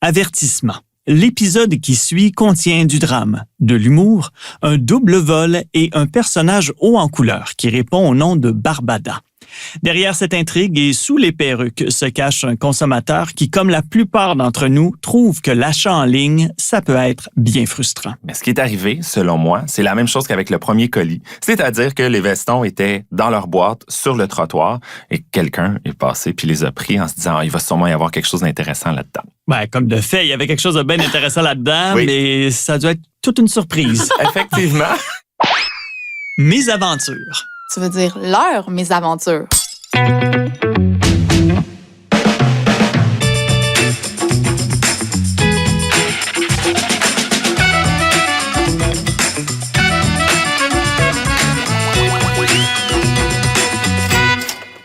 Avertissement. L'épisode qui suit contient du drame, de l'humour, un double vol et un personnage haut en couleur qui répond au nom de Barbada. Derrière cette intrigue et sous les perruques se cache un consommateur qui, comme la plupart d'entre nous, trouve que l'achat en ligne, ça peut être bien frustrant. Mais ce qui est arrivé, selon moi, c'est la même chose qu'avec le premier colis. C'est-à-dire que les vestons étaient dans leur boîte, sur le trottoir, et quelqu'un est passé puis les a pris en se disant « il va sûrement y avoir quelque chose d'intéressant là-dedans ». Ben, comme de fait, il y avait quelque chose de bien intéressant là-dedans, Oui. mais ça doit être toute une surprise. Effectivement. Mes aventures. Tu veux dire leur mésaventures.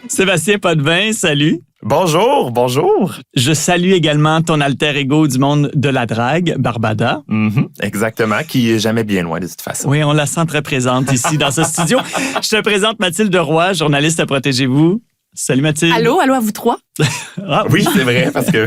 Sébastien Potvin, salut. Bonjour, bonjour. Je salue également ton alter ego du monde de la drague, Barbada. Exactement, qui est jamais bien loin de toute façon. Oui, on la sent très présente ici dans ce studio. Je te présente Mathilde Roy, journaliste à Protégez-vous. Salut Mathilde. Allô à vous trois? Ah, Oui, c'est vrai, parce que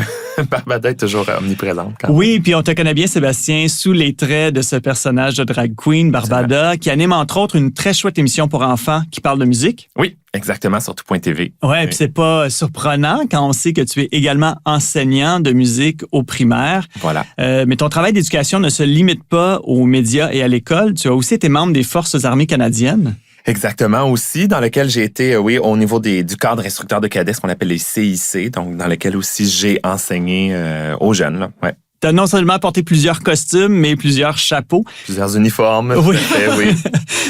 Barbada est toujours omniprésente. Quand même. Oui, puis on te connaît bien, Sébastien, sous les traits de ce personnage de drag queen, Barbada, qui anime entre autres une très chouette émission pour enfants qui parle de musique. Oui, exactement, sur tout.tv. Ouais, puis c'est pas surprenant quand on sait que tu es également enseignant de musique au primaire. Voilà. Mais ton travail d'éducation ne se limite pas aux médias et à l'école. Tu as aussi été membre des Forces armées canadiennes. Exactement, aussi, dans lequel j'ai été, au niveau du cadre instructeur de cadets, ce qu'on appelle les CIC, donc dans lequel aussi j'ai enseigné aux jeunes. Là. Ouais. Tu as non seulement porté plusieurs costumes, mais plusieurs chapeaux. Plusieurs uniformes. Oui. Tout à fait, oui.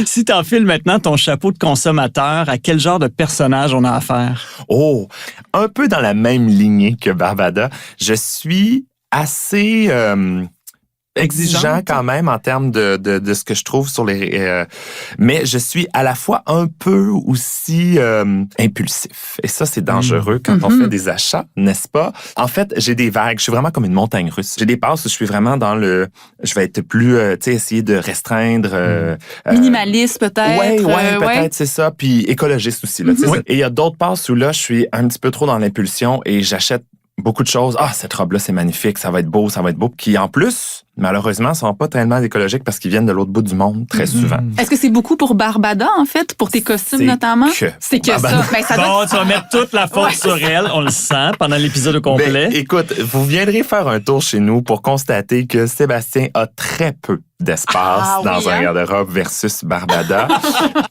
Si tu enfiles maintenant ton chapeau de consommateur, à quel genre de personnage on a affaire? Oh, un peu dans la même lignée que Barbada. Je suis assez exigeant quand même en termes de ce que je trouve sur les... mais je suis à la fois un peu aussi impulsif. Et ça, c'est dangereux quand on fait des achats, n'est-ce pas? En fait, j'ai des vagues. Je suis vraiment comme une montagne russe. J'ai des passes où je suis vraiment dans le... Je vais être plus, essayer de restreindre... Minimaliste peut-être. Ouais, peut-être, c'est ça. Puis écologiste aussi. Là, ça. Et il y a d'autres passes où là, je suis un petit peu trop dans l'impulsion et j'achète beaucoup de choses. Ah, cette robe-là, c'est magnifique, ça va être beau. Qui, en plus, malheureusement, sont pas tellement écologiques parce qu'ils viennent de l'autre bout du monde, très souvent. Est-ce que c'est beaucoup pour Barbada, en fait, pour tes costumes notamment? C'est que ça. Ben, ça Bon, tu vas mettre toute la faute sur elle, on le sent, pendant l'épisode au complet. Ben, écoute, vous viendrez faire un tour chez nous pour constater que Sébastien a très peu d'espace dans un garde-robe versus Barbada.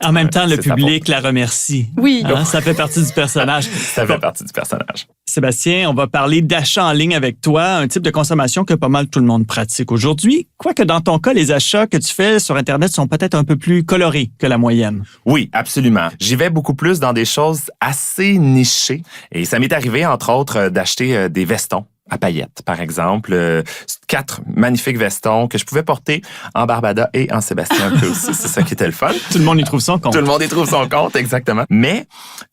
En même temps, le public la remercie. Oui. Hein, ça fait partie du personnage. Ça fait partie du personnage. Sébastien, on va parler d'achat en ligne avec toi, un type de consommation que pas mal tout le monde pratique aujourd'hui. Quoique dans ton cas, les achats que tu fais sur Internet sont peut-être un peu plus colorés que la moyenne. Oui, absolument. J'y vais beaucoup plus dans des choses assez nichées. Et ça m'est arrivé, entre autres, d'acheter des vestons à paillettes, par exemple. 4 magnifiques vestons que je pouvais porter en Barbada et en Sébastien un peu aussi. C'est ça qui était le fun. Tout le monde y trouve son compte. Tout le monde y trouve son compte, exactement. Mais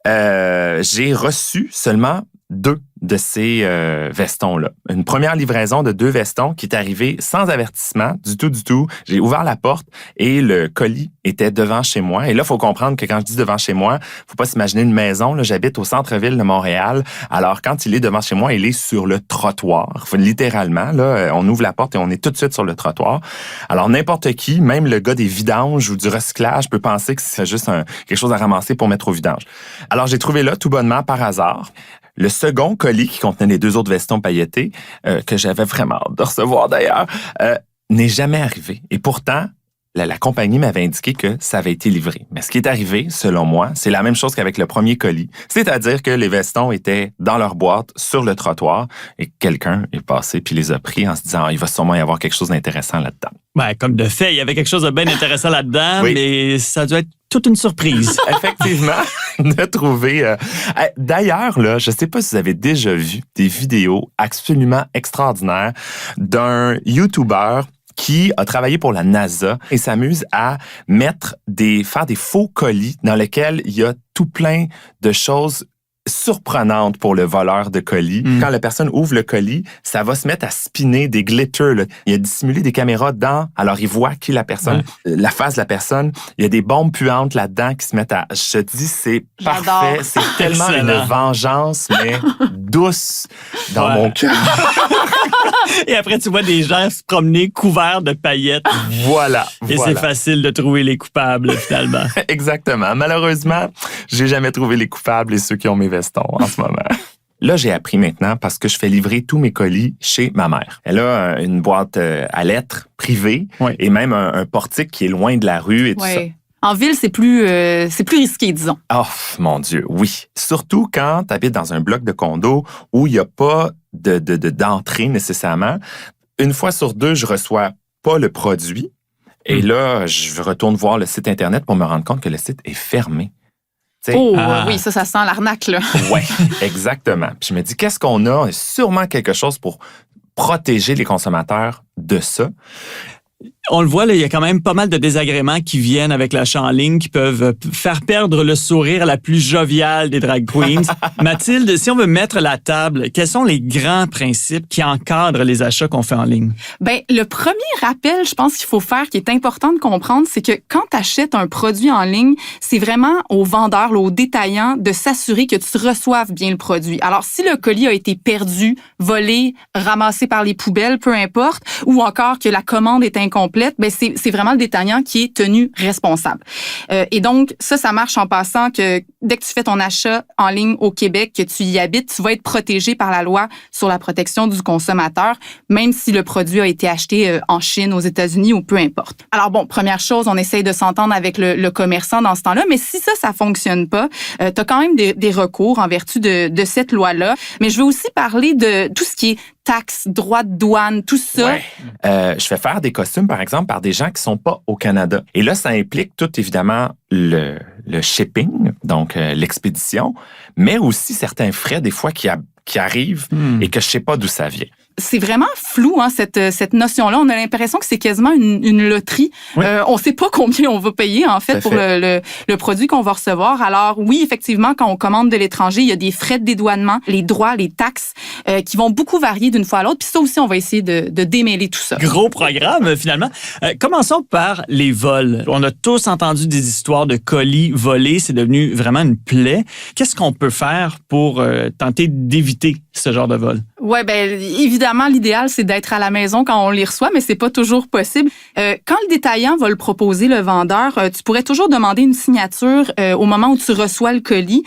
j'ai reçu seulement 2 de ces vestons-là. Une première livraison de 2 vestons qui est arrivée sans avertissement du tout. J'ai ouvert la porte et le colis était devant chez moi. Et là, il faut comprendre que quand je dis devant chez moi, faut pas s'imaginer une maison. Là, j'habite au centre-ville de Montréal. Alors, quand il est devant chez moi, il est sur le trottoir. Littéralement, là, on ouvre la porte et on est tout de suite sur le trottoir. Alors, n'importe qui, même le gars des vidanges ou du recyclage, peut penser que c'est juste quelque chose à ramasser pour mettre au vidange. Alors, j'ai trouvé là, tout bonnement, par hasard, le second colis qui contenait les 2 autres vestons pailletés, que j'avais vraiment hâte de recevoir d'ailleurs, n'est jamais arrivé. Et pourtant, la compagnie m'avait indiqué que ça avait été livré. Mais ce qui est arrivé, selon moi, c'est la même chose qu'avec le premier colis. C'est-à-dire que les vestons étaient dans leur boîte, sur le trottoir, et quelqu'un est passé puis les a pris en se disant « il va sûrement y avoir quelque chose d'intéressant là-dedans ». Ben, comme de fait, il y avait quelque chose de bien intéressant là-dedans, Oui. mais ça doit être toute une surprise. Effectivement, de trouver... D'ailleurs, là, je sais pas si vous avez déjà vu des vidéos absolument extraordinaires d'un YouTuber qui a travaillé pour la NASA et s'amuse à faire des faux colis dans lesquels il y a tout plein de choses surprenante pour le voleur de colis. Quand la personne ouvre le colis, ça va se mettre à spinner des glitters. Là. Il a dissimulé des caméras dedans. Alors, il voit qui la personne, la face de la personne. Il y a des bombes puantes là-dedans qui se mettent à... Je te dis, c'est parfait. C'est tellement une vengeance, mais douce dans mon cœur. Et après, tu vois des gens se promener couverts de paillettes. Voilà. Et c'est facile de trouver les coupables, finalement. Exactement. Malheureusement, j'ai jamais trouvé les coupables et ceux qui ont mes vestons en ce moment. Là, j'ai appris maintenant parce que je fais livrer tous mes colis chez ma mère. Elle a une boîte à lettres privée et même un portique qui est loin de la rue et tout ça. En ville, c'est plus risqué, disons. Oh, mon Dieu, oui. Surtout quand tu habites dans un bloc de condo où il n'y a pas d'entrée nécessairement. Une fois sur deux, je reçois pas le produit. Et là, je retourne voir le site Internet pour me rendre compte que le site est fermé. Oui, ça sent l'arnaque, là. Oui, exactement. Puis je me dis, qu'est-ce qu'on a? Sûrement quelque chose pour protéger les consommateurs de ça. On le voit, là, il y a quand même pas mal de désagréments qui viennent avec l'achat en ligne qui peuvent faire perdre le sourire la plus joviale des drag queens. Mathilde, si on veut mettre la table, quels sont les grands principes qui encadrent les achats qu'on fait en ligne? Ben, le premier rappel, je pense qu'il faut faire, qui est important de comprendre, c'est que quand tu achètes un produit en ligne, c'est vraiment au vendeur, au détaillant, de s'assurer que tu reçoives bien le produit. Alors, si le colis a été perdu, volé, ramassé par les poubelles, peu importe, ou encore que la commande est incomplète, ben c'est vraiment le détaillant qui est tenu responsable. Et donc, ça marche en passant que dès que tu fais ton achat en ligne au Québec, que tu y habites, tu vas être protégé par la loi sur la protection du consommateur, même si le produit a été acheté en Chine, aux États-Unis ou peu importe. Alors bon, première chose, on essaye de s'entendre avec le commerçant dans ce temps-là, mais si ça fonctionne pas, tu as quand même des recours en vertu de cette loi-là. Mais je veux aussi parler de tout ce qui est taxes, droits de douane, tout ça. Ouais. Je fais faire des costumes, par exemple, par des gens qui sont pas au Canada. Et là, ça implique tout, évidemment, le shipping, donc l'expédition, mais aussi certains frais, des fois, qui arrivent et que je sais pas d'où ça vient. C'est vraiment flou, hein, cette notion-là. On a l'impression que c'est quasiment une loterie. Oui. On sait pas combien on va payer, en fait, pour le produit qu'on va recevoir. Alors, oui, effectivement, quand on commande de l'étranger, il y a des frais de dédouanement, les droits, les taxes, qui vont beaucoup varier d'une fois à l'autre. Puis ça aussi, on va essayer de démêler tout ça. Gros programme, finalement. Commençons par les vols. On a tous entendu des histoires de colis volés. C'est devenu vraiment une plaie. Qu'est-ce qu'on peut faire pour tenter d'éviter ce genre de vol? Ouais, ben évidemment, l'idéal, c'est d'être à la maison quand on les reçoit, mais c'est pas toujours possible. Quand le détaillant va le proposer, le vendeur, tu pourrais toujours demander une signature au moment où tu reçois le colis.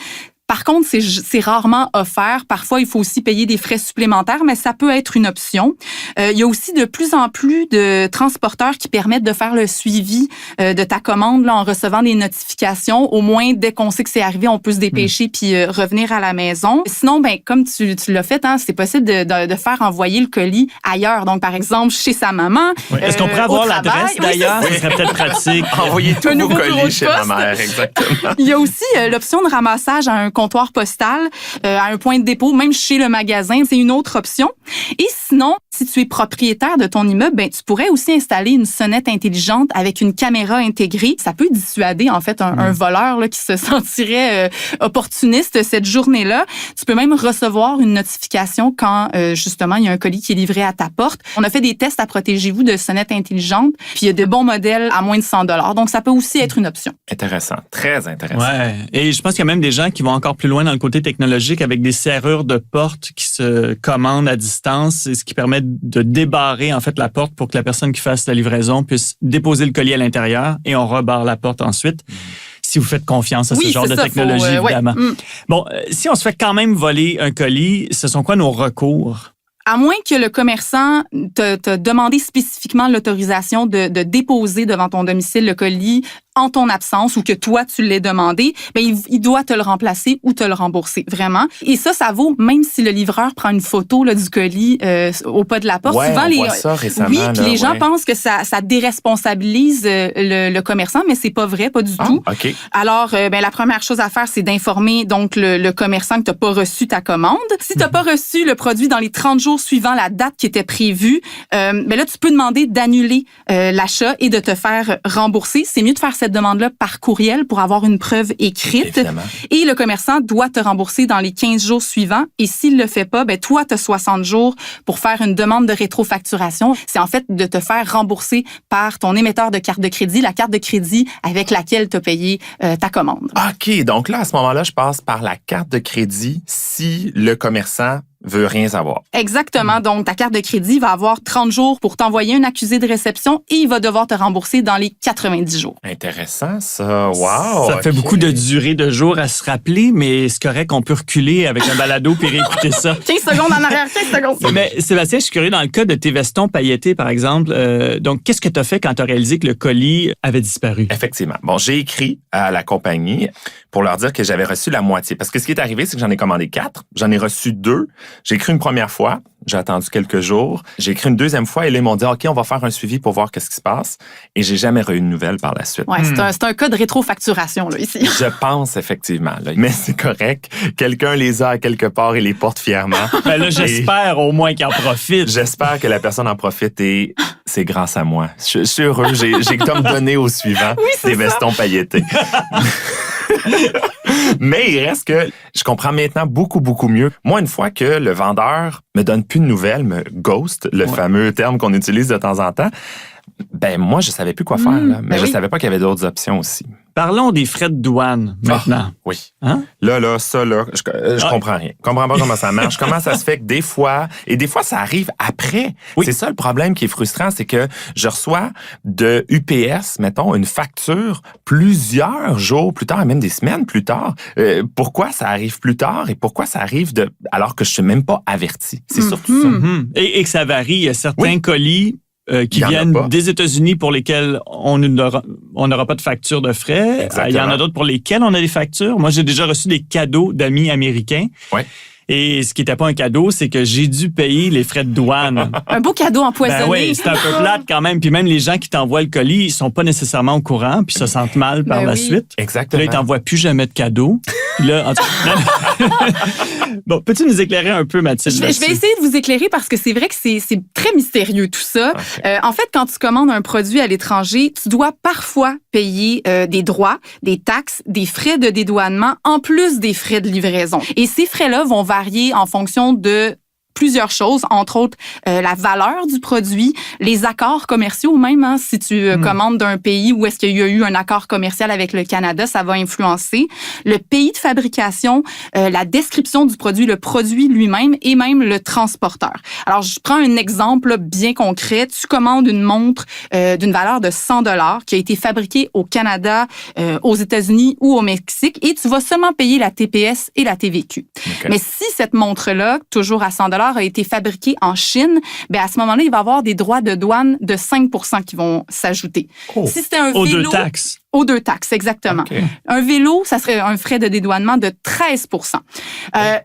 Par contre, c'est rarement offert. Parfois, il faut aussi payer des frais supplémentaires, mais ça peut être une option. Il y a aussi de plus en plus de transporteurs qui permettent de faire le suivi de ta commande là, en recevant des notifications. Au moins, dès qu'on sait que c'est arrivé, on peut se dépêcher puis revenir à la maison. Sinon, ben comme tu l'as fait, hein, c'est possible de faire envoyer le colis ailleurs. Donc, par exemple, chez sa maman. Oui. Est-ce qu'on pourrait avoir l'adresse d'ailleurs? Oui, ça serait peut-être pratique. Envoyer tous vos colis chez ma mère, exactement. Il y a aussi l'option de ramassage à un comptoir postal, à un point de dépôt, même chez le magasin, c'est une autre option. Et sinon, si tu es propriétaire de ton immeuble, ben tu pourrais aussi installer une sonnette intelligente avec une caméra intégrée. Ça peut dissuader en fait un voleur là, qui se sentirait opportuniste cette journée-là. Tu peux même recevoir une notification quand justement il y a un colis qui est livré à ta porte. On a fait des tests à Protégez-vous de sonnettes intelligentes, puis il y a de bons modèles à moins de $100. Donc ça peut aussi être une option. Intéressant, très intéressant. Ouais. Et je pense qu'il y a même des gens qui vont encore plus loin dans le côté technologique avec des serrures de porte qui se commandent à distance, et ce qui permet de débarrer en fait la porte pour que la personne qui fasse la livraison puisse déposer le colis à l'intérieur et on rebarre la porte ensuite. Si vous faites confiance à ce genre de technologie, évidemment. Ouais. Bon, si on se fait quand même voler un colis, ce sont quoi nos recours? À moins que le commerçant te demandé spécifiquement l'autorisation de déposer devant ton domicile le colis en ton absence ou que toi, tu l'aies demandé, ben il doit te le remplacer ou te le rembourser, vraiment. Et ça vaut même si le livreur prend une photo là, du colis au pas de la porte. Ouais, souvent, on voit ça récemment. Oui, puis les gens ouais. pensent que ça déresponsabilise le commerçant, mais c'est pas vrai, pas du tout. Okay. Alors, ben la première chose à faire, c'est d'informer donc le commerçant que tu n'as pas reçu ta commande. Si tu n'as pas reçu le produit dans les 30 jours suivant la date qui était prévue, ben là, tu peux demander d'annuler l'achat et de te faire rembourser. C'est mieux de faire cette demande-là par courriel pour avoir une preuve écrite. Évidemment. Et le commerçant doit te rembourser dans les 15 jours suivants. Et s'il le fait pas, ben toi, tu as 60 jours pour faire une demande de rétrofacturation. C'est en fait de te faire rembourser par ton émetteur de carte de crédit, la carte de crédit avec laquelle tu as payé ta commande. OK, donc là, à ce moment-là, je passe par la carte de crédit si le commerçant veut rien savoir. Exactement. Donc, ta carte de crédit va avoir 30 jours pour t'envoyer un accusé de réception et il va devoir te rembourser dans les 90 jours. Intéressant, ça. Wow! Ça fait beaucoup de durée de jours à se rappeler, mais c'est correct qu'on peut reculer avec un balado puis réécouter ça. 15 secondes en arrière, 15 secondes. Mais Sébastien, je suis curieux, dans le cas de tes vestons pailletés, par exemple, donc qu'est-ce que tu as fait quand tu as réalisé que le colis avait disparu? Effectivement. Bon, j'ai écrit à la compagnie pour leur dire que j'avais reçu la moitié. Parce que ce qui est arrivé, c'est que j'en ai commandé 4. J'en ai reçu 2. J'ai écrit une première fois. J'ai attendu quelques jours. J'ai écrit une deuxième fois et là, ils m'ont dit, OK, on va faire un suivi pour voir qu'est-ce qui se passe. Et j'ai jamais eu de nouvelles par la suite. Ouais, c'est un cas de rétrofacturation, là, ici. Je pense, effectivement. Là. Mais c'est correct. Quelqu'un les a à quelque part et les porte fièrement. Ben là, j'espère au moins qu'il en profite. J'espère que la personne en profite et c'est grâce à moi. Je suis heureux. J'ai comme donné au suivant des vestons pailletés. Mais il reste que je comprends maintenant beaucoup, beaucoup mieux. Moi, une fois que le vendeur me donne plus de nouvelles, me ghost, le fameux terme qu'on utilise de temps en temps, ben moi, je savais plus quoi faire. Là. Mais je savais pas qu'il y avait d'autres options aussi. Parlons des frais de douane maintenant. Oui. Hein? Là, je comprends rien. Je comprends pas comment ça marche. Comment ça se fait que des fois ça arrive après. Oui. C'est ça le problème qui est frustrant, c'est que je reçois de UPS, mettons, une facture plusieurs jours plus tard, même des semaines plus tard. Pourquoi ça arrive plus tard et pourquoi ça arrive alors que je suis même pas averti? C'est surtout ça. Et que ça varie. Il y a certains colis qui Il y en a viennent pas. des États-Unis pour lesquels on n'aura pas de facture de frais. Exactement. Il y en a d'autres pour lesquels on a des factures. Moi, j'ai déjà reçu des cadeaux d'amis américains. Ouais. Et ce qui n'était pas un cadeau, c'est que j'ai dû payer les frais de douane. Un beau cadeau empoisonné. Ben oui, c'est un peu plate quand même. Puis même les gens qui t'envoient le colis, ils sont pas nécessairement au courant, puis se sentent mal par la suite. Exactement. Là, ils t'envoient plus jamais de cadeaux. Puis là, en tout cas, bon, peux-tu nous éclairer un peu, Mathilde? Je vais essayer de vous éclairer parce que c'est vrai que c'est très mystérieux tout ça. Okay. En fait, quand tu commandes un produit à l'étranger, tu dois parfois payer des droits, des taxes, des frais de dédouanement en plus des frais de livraison. Et ces frais-là vont varier en fonction de plusieurs choses, entre autres la valeur du produit, les accords commerciaux même. Hein, si tu commandes d'un pays où est-ce qu'il y a eu un accord commercial avec le Canada, ça va influencer. Le pays de fabrication, la description du produit, le produit lui-même et même le transporteur. Alors, je prends un exemple bien concret. Tu commandes une montre d'une valeur de 100 $ qui a été fabriquée au Canada, aux États-Unis ou au Mexique et tu vas seulement payer la TPS et la TVQ. Okay. Mais si cette montre-là, toujours à 100 $ a été fabriqué en Chine, ben à ce moment-là, il va y avoir des droits de douane de 5 % qui vont s'ajouter. Oh, si c'était un aux vélo, deux taxes. Aux deux taxes, exactement. Okay. Un vélo, ça serait un frais de dédouanement de 13 %.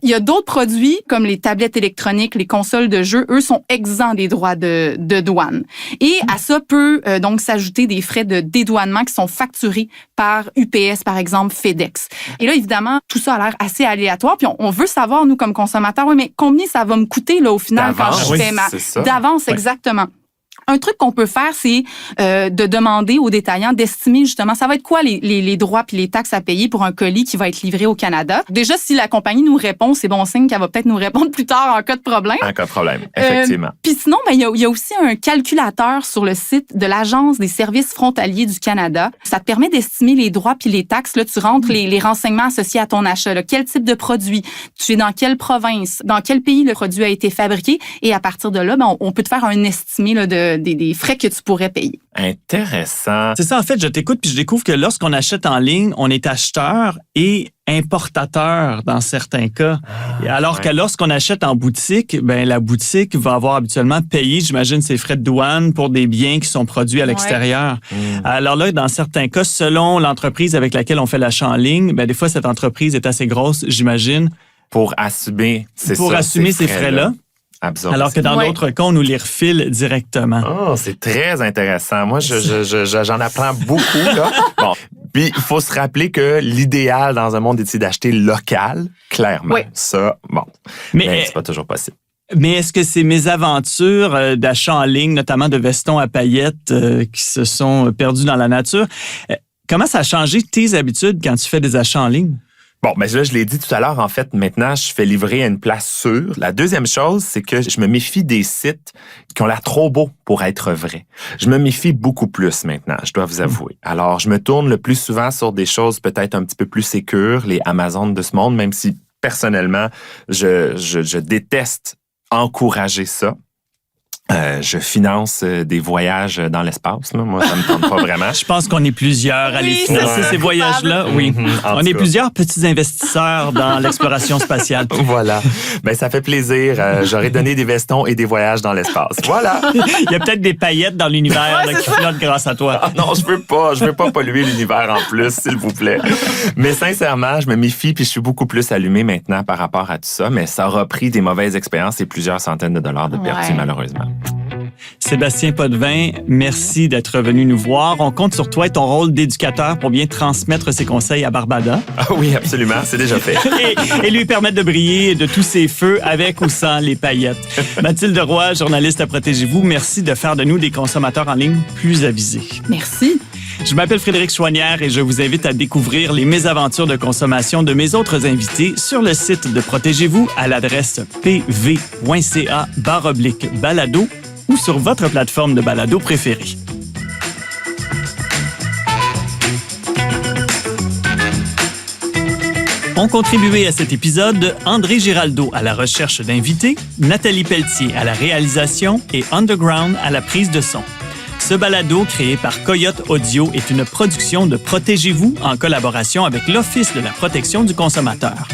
Il y a d'autres produits, comme les tablettes électroniques, les consoles de jeux, eux sont exempts des droits de douane. Et à ça peut donc s'ajouter des frais de dédouanement qui sont facturés par UPS, par exemple, FedEx. Et là, évidemment, tout ça a l'air assez aléatoire. Puis on veut savoir, nous, comme consommateurs, oui, mais combien ça va me coûter là au final d'avance, quand je fais d'avance, exactement. Un truc qu'on peut faire, c'est de demander aux détaillants d'estimer justement, ça va être quoi les droits puis les taxes à payer pour un colis qui va être livré au Canada. Déjà, si la compagnie nous répond, c'est bon signe qu'elle va peut-être nous répondre plus tard en cas de problème. En cas de problème, effectivement. Puis sinon, ben il y a aussi un calculateur sur le site de l'Agence des services frontaliers du Canada. Ça te permet d'estimer les droits puis les taxes. Là, tu rentres les renseignements associés à ton achat. Là. Quel type de produit, tu es dans quelle province, dans quel pays le produit a été fabriqué. Et à partir de là, ben, on peut te faire un estimé là, des frais que tu pourrais payer. Intéressant. C'est ça, en fait, je t'écoute puis je découvre que lorsqu'on achète en ligne, on est acheteur et importateur dans certains cas. Alors que lorsqu'on achète en boutique, ben la boutique va avoir habituellement payé, j'imagine, ses frais de douane pour des biens qui sont produits à l'extérieur. Alors là, dans certains cas, selon l'entreprise avec laquelle on fait l'achat en ligne, ben des fois, cette entreprise est assez grosse, j'imagine. Pour assumer, ces frais-là. Absorber. Alors que dans d'autres cas, on nous les refile directement. Oh, c'est très intéressant. Moi, j'en apprends beaucoup, là. Bon. Puis, il faut se rappeler que l'idéal dans un monde, c'est d'acheter local, clairement. Oui. Ça, bon. Mais c'est pas toujours possible. Mais est-ce que ces mésaventures d'achat en ligne, notamment de vestons à paillettes qui se sont perdus dans la nature, comment ça a changé tes habitudes quand tu fais des achats en ligne? Bon, mais là, je l'ai dit tout à l'heure, en fait, maintenant, je fais livrer à une place sûre. La deuxième chose, c'est que je me méfie des sites qui ont l'air trop beaux pour être vrais. Je me méfie beaucoup plus maintenant, je dois vous avouer. Alors, je me tourne le plus souvent sur des choses peut-être un petit peu plus sécures, les Amazon de ce monde, même si personnellement, je déteste encourager ça. Je finance des voyages dans l'espace. Là. Moi, ça me tente pas vraiment. Je pense qu'on est plusieurs à les financer, ces voyages-là. Oui. On est plusieurs petits investisseurs dans l'exploration spatiale. Voilà. Ben, ça fait plaisir. J'aurais donné des vestons et des voyages dans l'espace. Voilà. Il y a peut-être des paillettes dans l'univers là, qui flottent grâce à toi. Ah non, je veux pas polluer l'univers en plus, s'il vous plaît. Mais sincèrement, je me méfie puis je suis beaucoup plus allumé maintenant par rapport à tout ça. Mais ça aura pris des mauvaises expériences et plusieurs centaines de dollars de pertes, malheureusement. Sébastien Potvin, merci d'être venu nous voir. On compte sur toi et ton rôle d'éducateur pour bien transmettre ses conseils à Barbada. Ah oui, absolument, c'est déjà fait. et lui permettre de briller de tous ses feux avec ou sans les paillettes. Mathilde Roy, journaliste à Protégez-vous, merci de faire de nous des consommateurs en ligne plus avisés. Merci. Je m'appelle Frédéric Chouanière et je vous invite à découvrir les mésaventures de consommation de mes autres invités sur le site de Protégez-vous à l'adresse pv.ca/balado ou sur votre plateforme de balado préférée. Ont contribué à cet épisode André Giraldo à la recherche d'invités, Nathalie Pelletier à la réalisation et Underground à la prise de son. Ce balado, créé par Coyote Audio, est une production de Protégez-vous en collaboration avec l'Office de la protection du consommateur.